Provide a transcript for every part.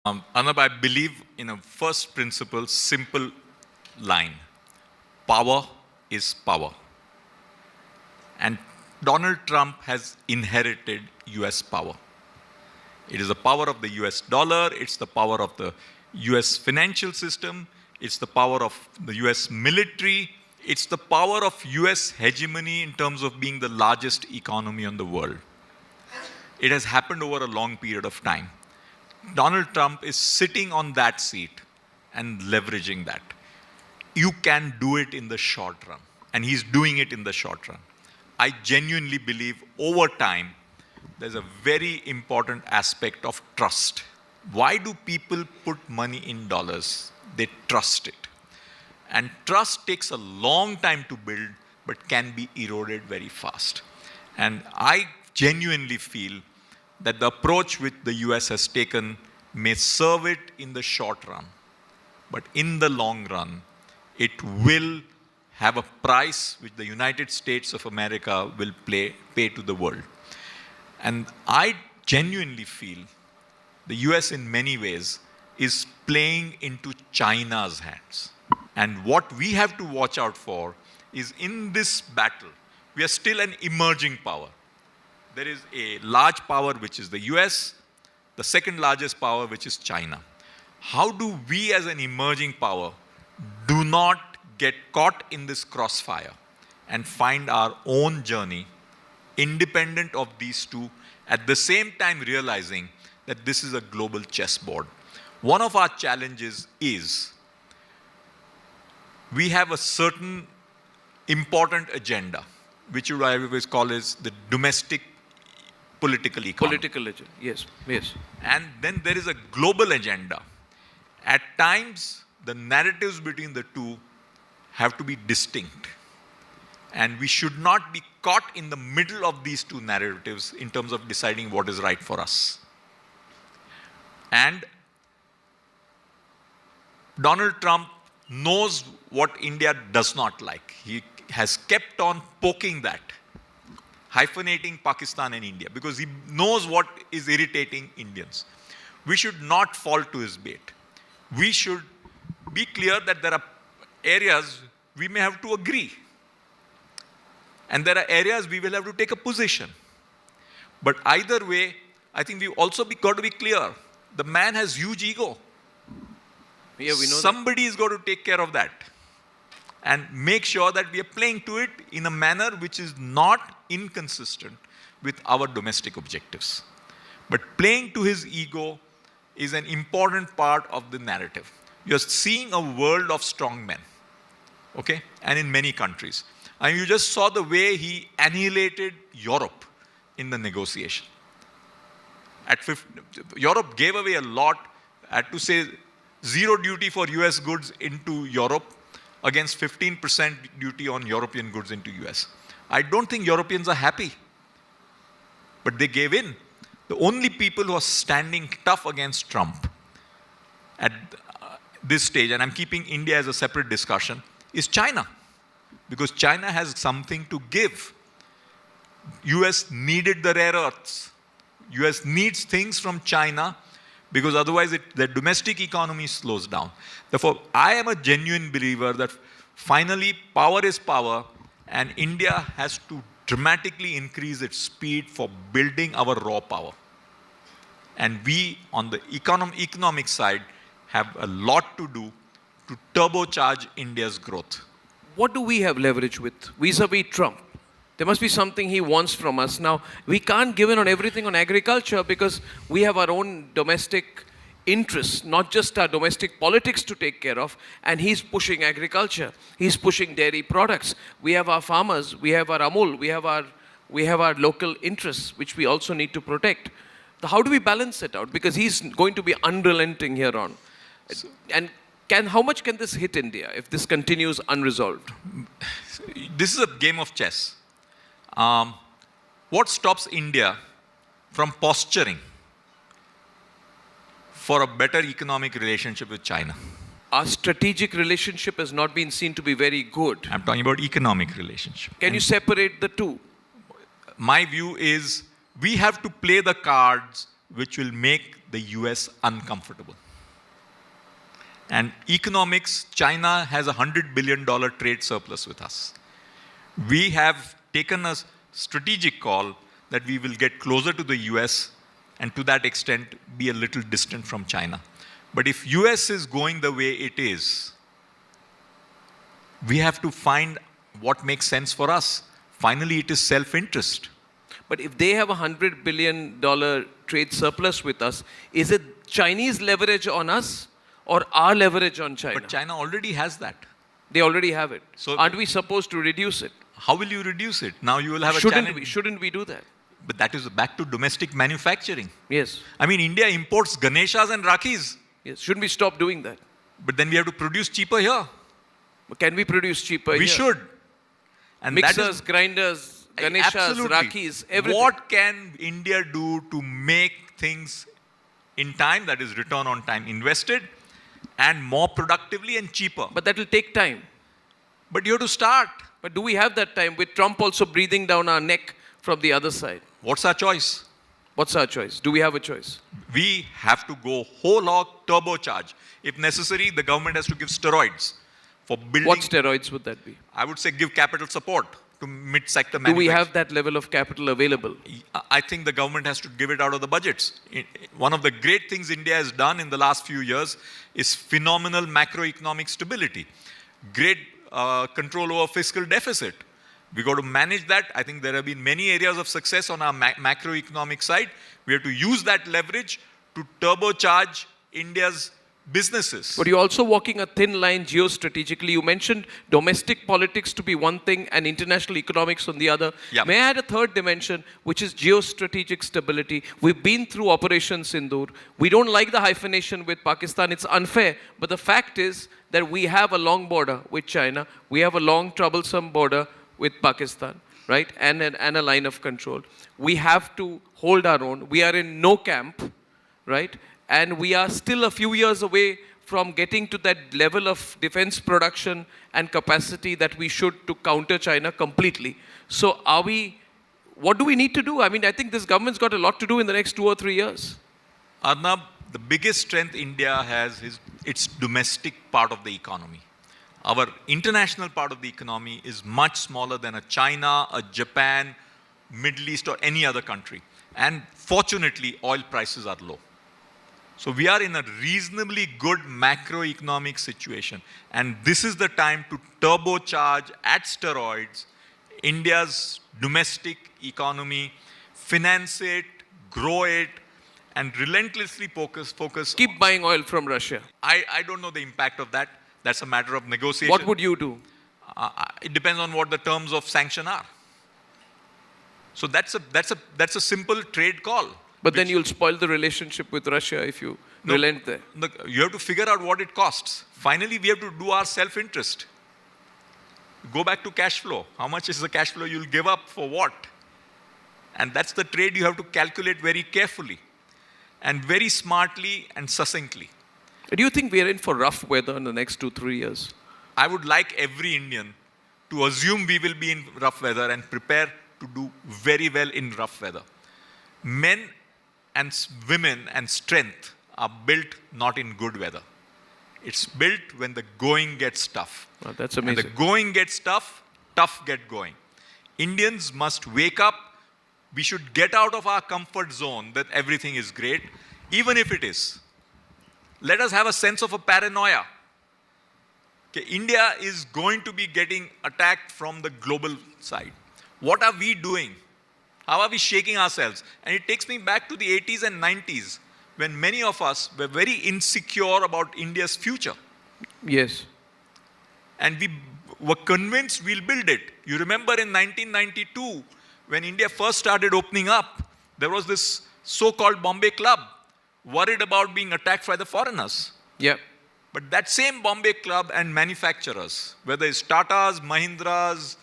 Arnab, I believe in a first principle, simple line. Power is power. And Donald Trump has inherited US power. It is the power of the US dollar, it's the power of the US financial system, it's the power of the US military, it's the power of US hegemony in terms of being the largest economy in the world. It has happened over a long period of time. Donald Trump is sitting on that seat and leveraging that. You can do it in the short run, and he's doing it in the short run. I genuinely believe over time, there's a very important aspect of trust. Why do people put money in dollars? They trust it. And trust takes a long time to build, but can be eroded very fast. And I genuinely feel that the approach which the US has taken may serve it in the short run, but in the long run, it will have a price which the United States of America will pay to the world. And I genuinely feel the US in many ways is playing into China's hands. And what we have to watch out for is in this battle, we are still an emerging power. There is a large power, which is the US, the second largest power, which is China. How do we as an emerging power do not get caught in this crossfire and find our own journey independent of these two, at the same time realizing that this is a global chessboard? One of our challenges is we have a certain important agenda, which I always call is the domestic political economy. Political agenda, yes, yes. And then there is a global agenda. At times, the narratives between the two have to be distinct. And we should not be caught in the middle of these two narratives in terms of deciding what is right for us. And Donald Trump knows what India does not like. He has kept on poking that, hyphenating Pakistan and India, because he knows what is irritating Indians. We should not fall to his bait. We should be clear that there are areas we may have to agree. And there are areas we will have to take a position. But either way, I think we've also got to be clear. The man has huge ego. Yeah, we know Somebody is going to take care of that and make sure that we are playing to it in a manner which is not inconsistent with our domestic objectives. But playing to his ego is an important part of the narrative. You're seeing a world of strong men, okay? And in many countries. And you just saw the way he annihilated Europe in the negotiation. Europe gave away a lot, had to say zero duty for US goods into Europe against 15% duty on European goods into US. I don't think Europeans are happy, but they gave in. The only people who are standing tough against Trump at this stage, and I'm keeping India as a separate discussion, is China. Because China has something to give. US needed the rare earths. US needs things from China because otherwise the domestic economy slows down. Therefore, I am a genuine believer that finally power is power, and India has to dramatically increase its speed for building our raw power. And we, on the economic side, have a lot to do to turbocharge India's growth. What do we have leverage with vis-a-vis Trump? There must be something he wants from us. Now, we can't give in on everything on agriculture because we have our own domestic interests, not just our domestic politics to take care of, and he's pushing agriculture. He's pushing dairy products. We have our farmers, we have our Amul, we have our local interests, which we also need to protect. So how do we balance it out? Because he's going to be unrelenting here on. And how much can this hit India if this continues unresolved? This is a game of chess. What stops India from posturing for a better economic relationship with China? Our strategic relationship has not been seen to be very good. I'm talking about economic relationship. Can you separate the two? My view is we have to play the cards which will make the US uncomfortable. And economics, China has a $100 billion trade surplus with us. We have taken a strategic call that we will get closer to the US and to that extent be a little distant from China. But if US is going the way it is, we have to find what makes sense for us. Finally, it is self-interest. But if they have a $100 billion trade surplus with us, is it Chinese leverage on us or our leverage on China? But China already has that. They already have it. So aren't we supposed to reduce it? How will you reduce it? Now you will have a challenge. Shouldn't we do that? But that is back to domestic manufacturing. Yes. I mean, India imports Ganeshas and Rakhis. Yes. Shouldn't we stop doing that? But then we have to produce cheaper here. Can we produce cheaper We here? should. And Mixers, that is, grinders, Ganeshas, absolutely. Rakhis, everything. What can India do to make things in time, that is return on time invested, and more productively and cheaper? But that will take time. But you have to start. But do we have that time with Trump also breathing down our neck from the other side? What's our choice? What's our choice? Do we have a choice? We have to go whole hog turbocharge. If necessary, the government has to give steroids for building. What steroids would that be? I would say give capital support to mid-sector Do manufacturing. we have that level of capital available? I think the government has to give it out of the budgets. One of the great things India has done in the last few years is phenomenal macroeconomic stability. Great control over fiscal deficit. We got to manage that. I think there have been many areas of success on our macroeconomic side. We have to use that leverage to turbocharge India's businesses. But you're also walking a thin line geostrategically. You mentioned domestic politics to be one thing and international economics on the other. Yeah. May I add a third dimension, which is geostrategic stability? We've been through Operation Sindoor. We don't like the hyphenation with Pakistan. It's unfair. But the fact is that we have a long border with China. We have a long, troublesome border with Pakistan, right? And a line of control. We have to hold our own. We are in no camp, right? And we are still a few years away from getting to that level of defense production and capacity that we should to counter China completely. So what do we need to do? I mean, I think this government's got a lot to do in the next 2 or 3 years. Arnab, the biggest strength India has is its domestic part of the economy. Our international part of the economy is much smaller than a China, a Japan, Middle East, or any other country. And fortunately, oil prices are low. So we are in a reasonably good macroeconomic situation. And this is the time to turbocharge at steroids India's domestic economy, finance it, grow it, and relentlessly focus. Keep buying oil from Russia. I don't know the impact of that. That's a matter of negotiation. What would you do? It depends on what the terms of sanction are. So that's a simple trade call. But then you'll spoil the relationship with Russia if you relent there. Look, you have to figure out what it costs. Finally, we have to do our self-interest. Go back to cash flow. How much is the cash flow you'll give up for what? And that's the trade you have to calculate very carefully and very smartly and succinctly. Do you think we are in for rough weather in the next 2-3 years? I would like every Indian to assume we will be in rough weather and prepare to do very well in rough weather. Men and women and strength are built not in good weather. It's built when the going gets tough. Oh, that's amazing. And the going gets tough, tough get going. Indians must wake up. We should get out of our comfort zone that everything is great, even if it is. Let us have a sense of a paranoia. Okay, India is going to be getting attacked from the global side. What are we doing? How are we shaking ourselves? And it takes me back to the 80s and 90s when many of us were very insecure about India's future. Yes. And we were convinced we'll build it. You remember in 1992, when India first started opening up, there was this so-called Bombay Club, worried about being attacked by the foreigners. Yeah. But that same Bombay Club and manufacturers, whether it's Tatas, Mahindras,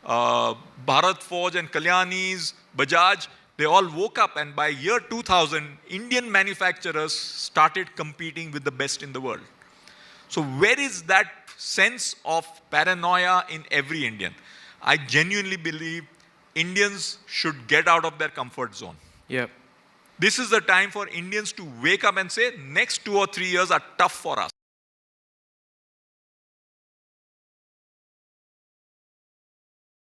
Bharat Forge and Kalyani's, Bajaj, they all woke up, and by year 2000, Indian manufacturers started competing with the best in the world. So where is that sense of paranoia in every Indian? I genuinely believe Indians should get out of their comfort zone. Yeah. This is the time for Indians to wake up and say, next 2 or 3 years are tough for us.